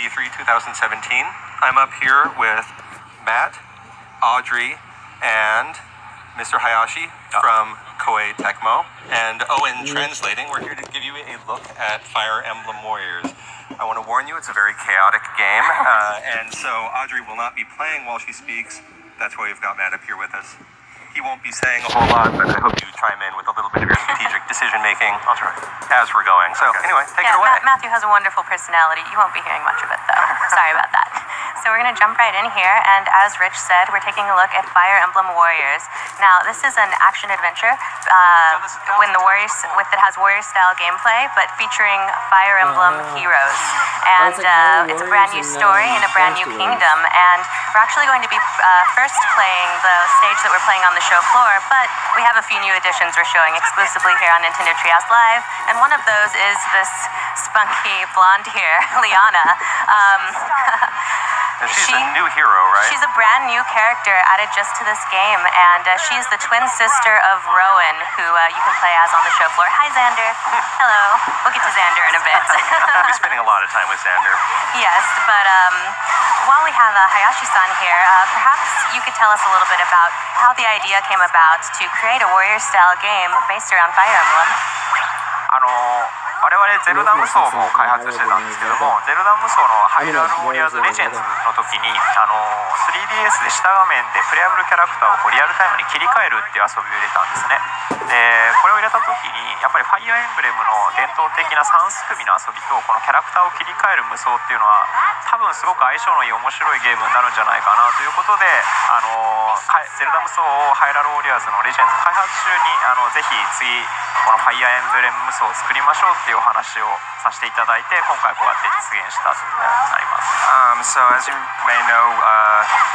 E3 2017. I'm up here with Matt, Audrey, and Mr. Hayashi from Koei Tecmo, and Owen translating. We're here to give you a look at Fire Emblem Warriors. I want to warn you, it's a very chaotic game, and so Audrey will not be playing while she speaks. That's why we've got Matt up here with us. He won't be saying a whole lot, but I hope you chime in with a little bit of your strategic decision-making. I'll try. As we're going. So anyway, take it away. Matthew has a wonderful personality. You won't be hearing much of it, though. Sorry about that. So we're going to jump right in here, and as Rich said, we're taking a look at Fire Emblem Warriors. Now, this is an action-adventure that has warrior-style gameplay, but featuring Fire Emblem heroes. And it's a brand new story in a brand new kingdom, and we're actually going to be first playing the stage that we're playing on the show floor, but we have a few new additions we're showing exclusively here on Nintendo Treehouse Live, and one of those is this spunky blonde here, Liana. She's a new hero, right? She's a brand new character added just to this game, and she's the twin sister of Rowan, who you can play as on the show floor. Hi, Xander. Hello. We'll get to Xander in a bit. We'll be spending a lot of time with Xander. Yes, but while we have Hayashi-san here, perhaps you could tell us a little bit about how the idea came about to create a warrior-style game based around Fire Emblem. 我々ゼルダ無双も開発してたんですけども、ゼルダ無双のハイラルウォリアーズレジェンズの時に3DS で下画面でプレイアブルキャラクターをリアルタイムに切り替えるっていう遊びを入れたんですね。でこれを入れた時にやっぱりファイアーエンブレムの伝統的な3すくみの遊びとこのキャラクターを切り替える無双っていうのは多分すごく相性のいい面白いゲームになるんじゃないかなということでゼルダ無双をハイラルウォリアーズのレジェンズ開発中にぜひ次このファイアーエンブレム無双を作りましょうっていうお話をさせていただいて今回こうやって実現したとなります。So as you may know,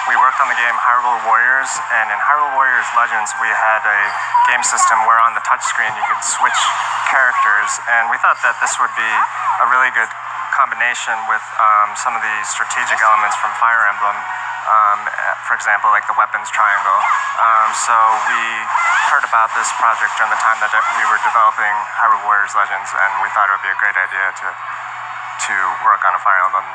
we worked on the game Hyrule Warriors, and in Hyrule Warriors Legends we had a game system where on the touchscreen you could switch characters, and we thought that this would be a really good combination with some of the strategic elements from Fire Emblem. For example, like the weapons triangle. So we heard about this project during the time that we were developing Hyrule Warriors Legends, and we thought it would be a great idea to work on a Fire Emblem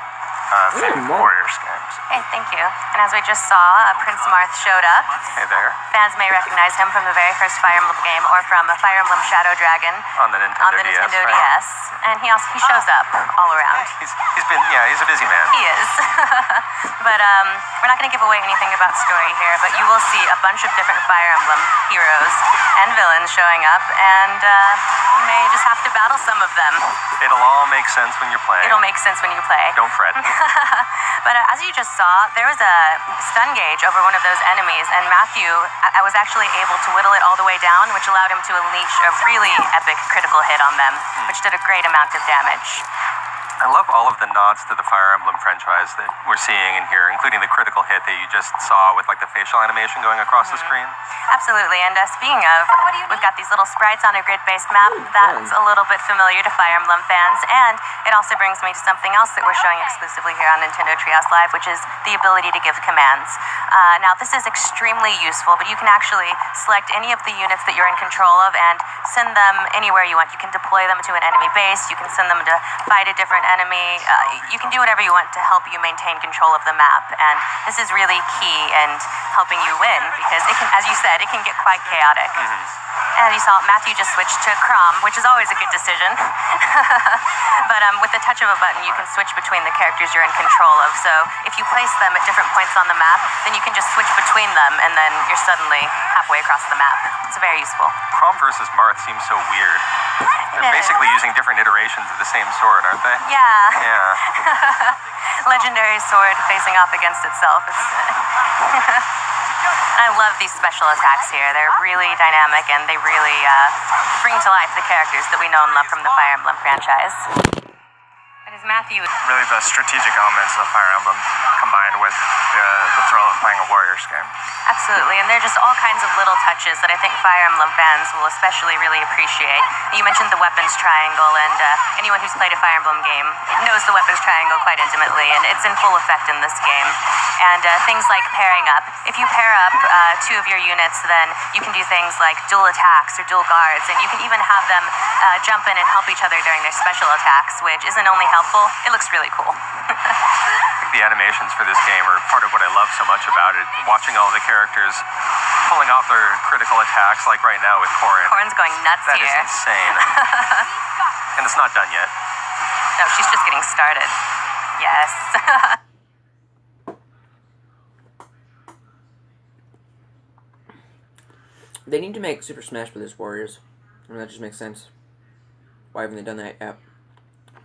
themed Warriors games. Hey, thank you. And as we just saw, Prince Marth showed up. Hey there. Fans may recognize him from the very first Fire Emblem game or from Fire Emblem Shadow Dragon on the Nintendo DS. And he shows up all around. He's a busy man. He is. But we're not going to give away anything about story here, but you will see a bunch of different Fire Emblem heroes and villains showing up, and you may just have to battle some of them. It'll all make sense when you're playing. It'll make sense when you play. Don't fret. But as you just saw, there was a stun gauge over one of those enemies, and Matthew was actually able to whittle it all the way down, which allowed him to unleash a really epic critical hit on them, which did a great amount of damage. I love all of the nods to the Fire Emblem franchise that we're seeing in here, including the critical hit that you just saw with like the facial animation going across the screen. Absolutely, and speaking of, we've got these little sprites on a grid-based map. That's a little bit familiar to Fire Emblem fans, and it also brings me to something else that we're showing exclusively here on Nintendo Treehouse Live, which is the ability to give commands. Now, this is extremely useful, but you can actually select any of the units that you're in control of and send them anywhere you want. You can deploy them to an enemy base, you can send them to fight a different enemy. You can do whatever you want to help you maintain control of the map, and this is really key in helping you win because it can, as you said, it can get quite chaotic. And you saw Matthew just switched to Crom, which is always a good decision. But with the touch of a button, you can switch between the characters you're in control of. So if you place them at different points on the map, then you can just switch between them, and then you're suddenly halfway across the map. It's very useful. Crom versus Marth seems so weird. They're basically using different iterations of the same sword, aren't they? Yeah. Legendary sword facing off against itself. I love these special attacks here. They're really dynamic, and they really bring to life the characters that we know and love from the Fire Emblem franchise. But as Matthew... Really the strategic elements of Fire Emblem combined with the thrill of playing a Warriors game. Absolutely, and there are just all kinds of little touches that I think Fire Emblem fans will especially really appreciate. You mentioned the weapons triangle, and anyone who's played a Fire Emblem game knows the weapons triangle quite intimately, and it's in full effect in this game. And things like pairing up. If you pair up two of your units, then you can do things like dual attacks or dual guards, and you can even have them jump in and help each other during their special attacks, which isn't only helpful, it looks really cool. the animations for this game are part of what I love so much about it. Watching all the characters pulling off their critical attacks, like right now with Corrin. Corrin's going nuts That here. is insane. And it's not done yet. No, she's just getting started. Yes. They need to make Super Smash Bros. Warriors. I mean, that just makes sense. Why haven't they done that yet?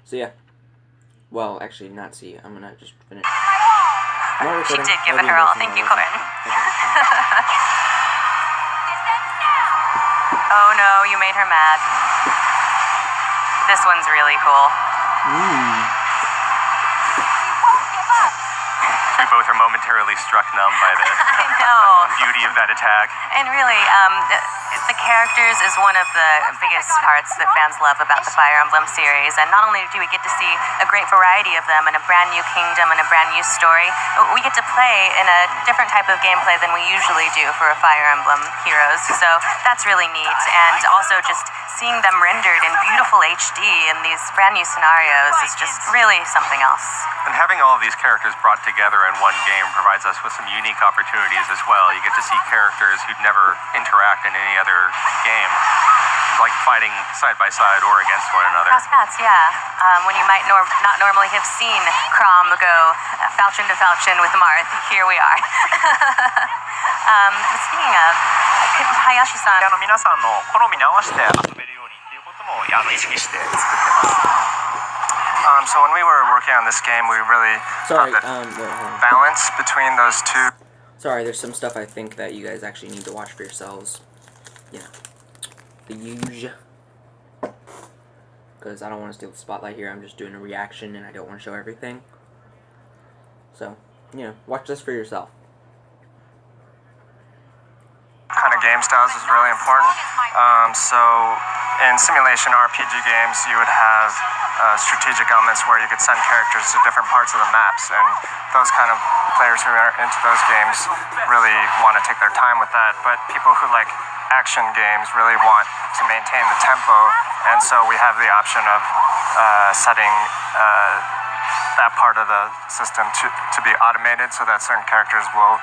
So yeah. Well, actually, not see. I'm gonna just finish. She did give it her all. Thank you, Corrin. Oh no, you made her mad. This one's really cool. We both are momentarily struck numb by the I know. beauty of that attack. And really, the characters is one of the biggest parts that fans love about the Fire Emblem series. And not only do we get to see a great variety of them and a brand new kingdom and a brand new story, we get to play in a different type of gameplay than we usually do for a Fire Emblem Heroes. So that's really neat. And also just seeing them rendered in beautiful HD in these brand new scenarios is just really something else. And having all of these characters brought together in one game provides us with some unique opportunities as well. You get to see characters who'd never interact in any other game, like fighting side by side or against one another. Cross paths, yeah. When you might not normally have seen Chrom go falchion to falchion with Marth, here we are. Speaking of, Hayashi-san. 皆さんの好みに合わせて遊べるようにっていうことも意識して作ってます。So when we were working on this game, we really Sorry, thought that balance between those two. Sorry, there's some stuff I think that you guys actually need to watch for yourselves. You know, the huge. Because I don't want to steal the spotlight here. I'm just doing a reaction, and I don't want to show everything. So, you know, watch this for yourself. Kind of game styles is really important. So in simulation RPG games, you would have strategic elements where you could send characters to different parts of the maps, and those kind of players who are into those games really want to take their time with that. But people who like action games really want to maintain the tempo, and so we have the option of setting that part of the system to be automated so that certain characters will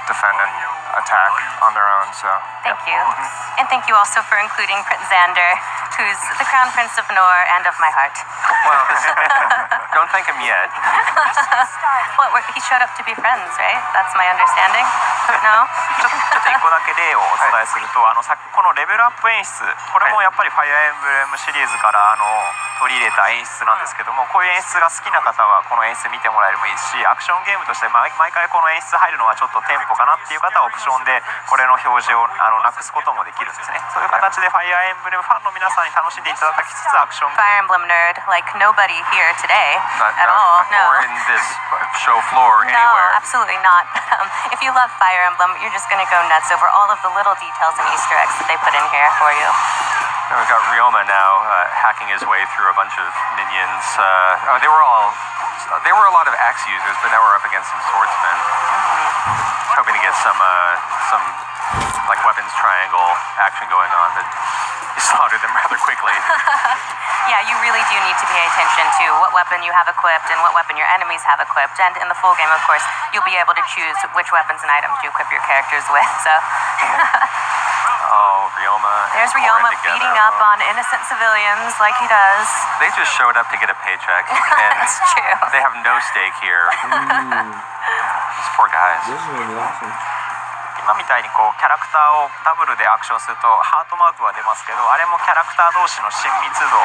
defend and attack on their own. So Thank you. And thank you also for including Prince Xander, who's the Crown Prince of Nor and of my heart. Well, don't thank him yet. Well, he showed up to be friends, right? That's my understanding. No? ちょっと一個だけ例をお伝えすると、このレベルアップ演出、これもやっぱりファイアーエンブレムシリーズから取り入れた演出なんですけども、こういう演出が好きな方はこの演出見てもらえればいいし、アクションゲームとして毎回この演出入るのはちょっとテンポかなっていう方はオプションでこれの表示をなくすこともできるんですね。そういう形でファイアーエンブレムファンの皆さんに楽しんでいただきつつアクション Fire Emblem nerd like nobody here today at all. No. Or in this show floor No, anywhere. absolutely not. If you love Fire Emblem, you're just going to go nuts over all of the little details and Easter eggs that they put in here for you. And we've got Ryoma now hacking his way through a bunch of minions. They were a lot of axe users, but now we're up against some swordsmen. Hoping to get some like weapons triangle action going on, but he slaughtered them rather quickly. Yeah, you really do need to pay attention to what weapon you have equipped and what weapon your enemies have equipped. And in the full game, of course, you'll be able to choose which weapons and items you equip your characters with. So. Oh, Ryoma. There's Ryoma beating up on innocent civilians like he does. They just showed up to get a paycheck, and That's true. they have no stake here. These poor guys. This is gonna be awesome. 今みたいにこうキャラクターをダブルでアクションするとハートマークは出ますけど、あれもキャラクター同士の親密度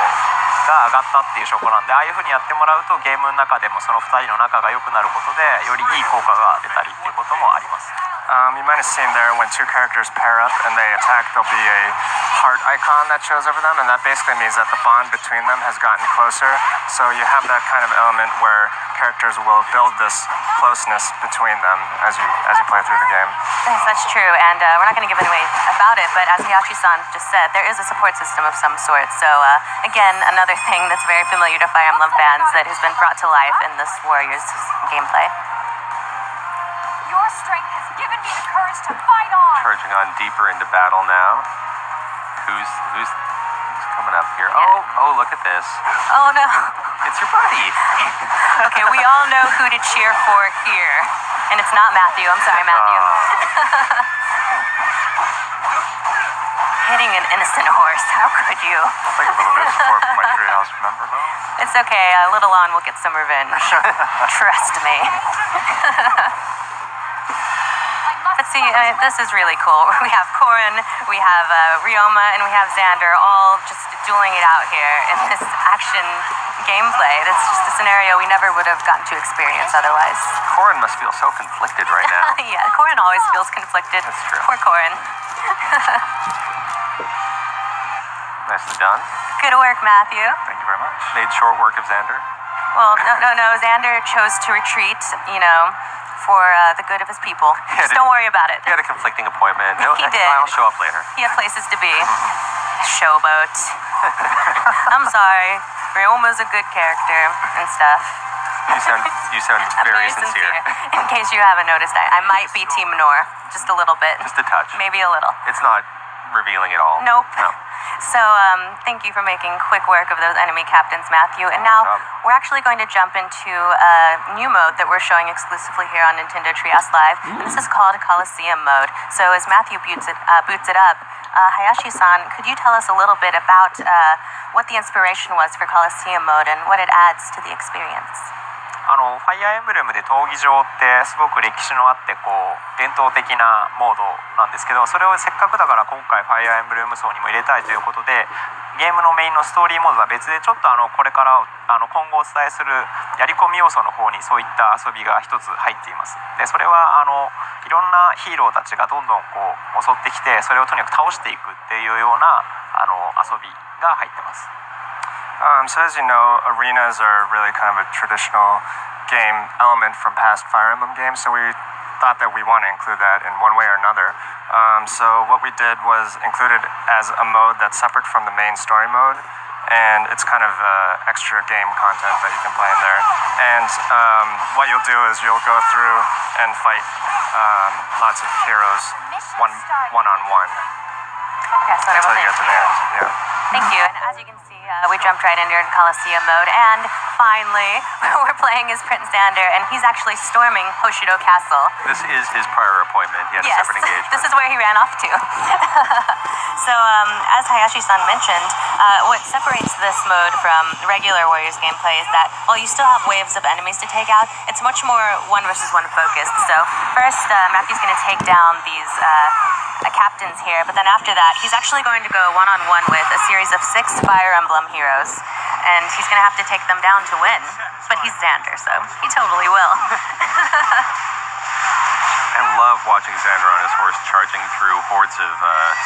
が上がったっていう証拠なんで、ああいう風にやってもらうとゲームの中でもその2人の仲が良くなることでよりいい効果が出たりっていうこともあります。you might have seen there when two characters pair up and they attack, there'll be a heart icon that shows over them, and that basically means that the bond between them has gotten closer. So you have that kind of element where characters will build this closeness between them as you play through the game. Yes, that's true, and we're not going to give away about it, but as Hayashi-san just said, there is a support system of some sort. So, again, another thing that's very familiar to Fire Emblem fans that has been brought to life in this Warriors gameplay. Your strength has given me the courage to fight on. Charging on deeper into battle now. Who's coming up here? Yeah. Oh, look at this. Oh no. It's your buddy. Okay, we all know who to cheer for here. And it's not Matthew. I'm sorry, Matthew. Hitting an innocent horse. How could you? Like a little bit of support from my treehouse member, though. It's okay. A little on, we'll get some revenge. Trust me. But see, this is really cool. We have Corin, we have Ryoma, and we have Xander all just dueling it out here in this action gameplay. That's just a scenario we never would have gotten to experience otherwise. Corin must feel so conflicted right now. Yeah, Corin always feels conflicted. That's true. Poor Corin. Nicely done. Good work, Matthew. Thank you very much. Made short work of Xander. Well, no. Xander chose to retreat, for the good of his people. Just don't worry about it. He had a conflicting appointment. He did. I'll show up later. He had places to be. Showboat. I'm sorry. Ryoma's a good character and stuff. You sound very sincere. In case you haven't noticed, I might be Team Nor. Just a little bit. Just a touch. Maybe a little. It's not revealing at all. Nope. No. So, thank you for making quick work of those enemy captains, Matthew. And now, we're actually going to jump into a new mode that we're showing exclusively here on Nintendo Treehouse Live. And this is called Coliseum mode. So, as Matthew boots it up, Hayashi-san, could you tell us a little bit about what the inspiration was for Coliseum mode and what it adds to the experience? ファイアーエンブレムで闘技場ってすごく歴史のあって伝統的なモードなんですけど、それをせっかくだから今回ファイアーエンブレム層にも入れたいということで、ゲームのメインのストーリーモードは別でちょっとこれから今後お伝えするやり込み要素の方にそういった遊びが一つ入っています。でそれはいろんなヒーローたちがどんどん襲ってきて、それをとにかく倒していくっていうような遊びが入ってます。So as you know, arenas are really kind of a traditional game element from past Fire Emblem games, so we thought that we want to include that in one way or another. So what we did was include it as a mode that's separate from the main story mode, and it's kind of extra game content that you can play in there. And what you'll do is you'll go through and fight lots of heroes one-on-one until you get to the end. Yeah. Thank you. And as you can see, we jumped right into Coliseum mode, and finally, we're playing as Prince Xander, and he's actually storming Hoshido Castle. This is his prior appointment. He had a separate engagement. This is where he ran off to. So, as Hayashi-san mentioned, what separates this mode from regular Warriors gameplay is that while you still have waves of enemies to take out, it's much more one versus one focused. So, first, Matthew's going to take down these captains here, but then after that, he's actually going to go one-on-one with a series of 6 Fire Emblem heroes, and he's going to have to take them down to win. But he's Xander, so he totally will. I love watching Xander on his horse charging through hordes of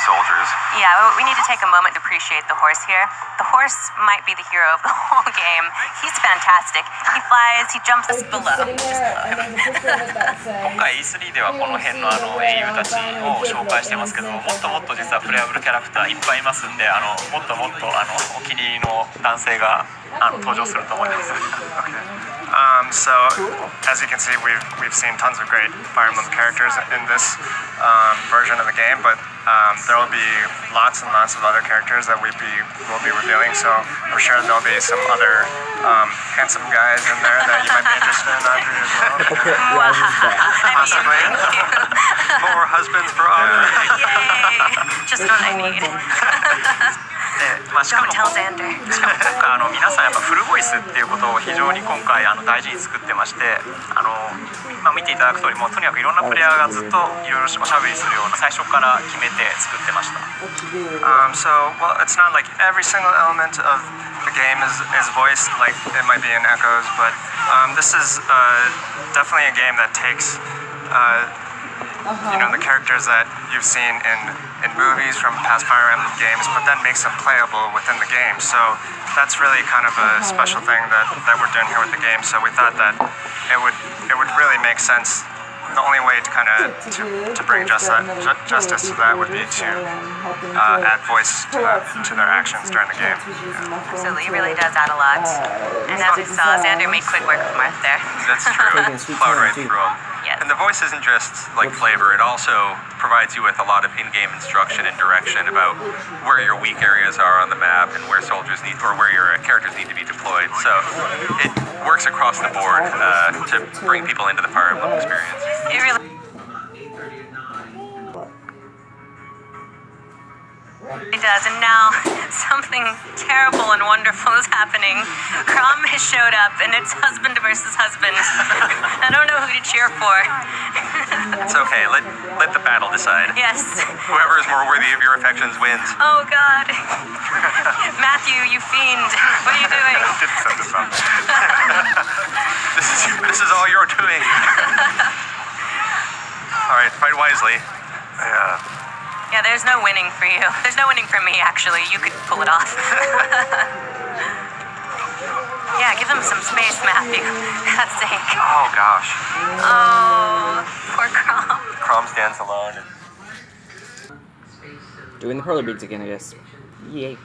soldiers. Yeah, we need to take a moment to appreciate the horse here. The horse might be the hero of the whole game. He's fantastic. He flies, he jumps us below. Just love him. 今回 E3 ではこの辺の英雄たちを紹介してますけど、もっともっと実はプレイアブルキャラクターいっぱいいますんで、もっともっとお気に入りの男性が登場すると思います。So as you can see, we've seen tons of great Fire Emblem characters in this version of the game, but there will be lots and lots of other characters that we'll be revealing. So I'm sure there'll be some other handsome guys in there that you might be interested in, Audrey, as well. Possibly. More husbands for Audrey. Yay! Just what I need. しかも今回皆さんやっぱフルボイスっていうことを非常に今回大事に作ってまして、見ていただく通りもうとにかくいろんなプレイヤーがずっといろいろおしゃべりするような最初から決めて作ってました。So well, it's not like every single element of the game is voiced like it might be in Echoes, but this is definitely a game that takes the characters that you've seen in movies from past Fire Emblem games, but then makes them playable within the game. So that's really kind of a special thing that we're doing here with the game. So we thought that it would really make sense. The only way to kind of to bring justice to that would be to add voice to their actions during the game. Yeah. Absolutely, it really does add a lot. And as we saw, Xander made quick work of Marth there. That's true. Plowed right through him. Yes. And the voice isn't just like flavor, it also provides you with a lot of in-game instruction and direction about where your weak areas are on the map and where soldiers need, or where your characters need to be deployed. So it works across the board to bring people into the Fire Emblem experience. It really It does, and now something terrible and wonderful is happening. Crom has showed up, and it's husband versus husband. I don't know who to cheer for. It's okay, let the battle decide. Yes. Whoever is more worthy of your affections wins. Oh, God. Matthew, you fiend. What are you doing? Didn't set this up. This is all you're doing. Alright, fight wisely. Yeah. Yeah, there's no winning for you. There's no winning for me, actually. You could pull it off. Yeah, give him some space, Matthew. For God's sake. Oh gosh. Oh, poor Crom. Crom stands alone. Doing the perler beads again, I guess. Yay.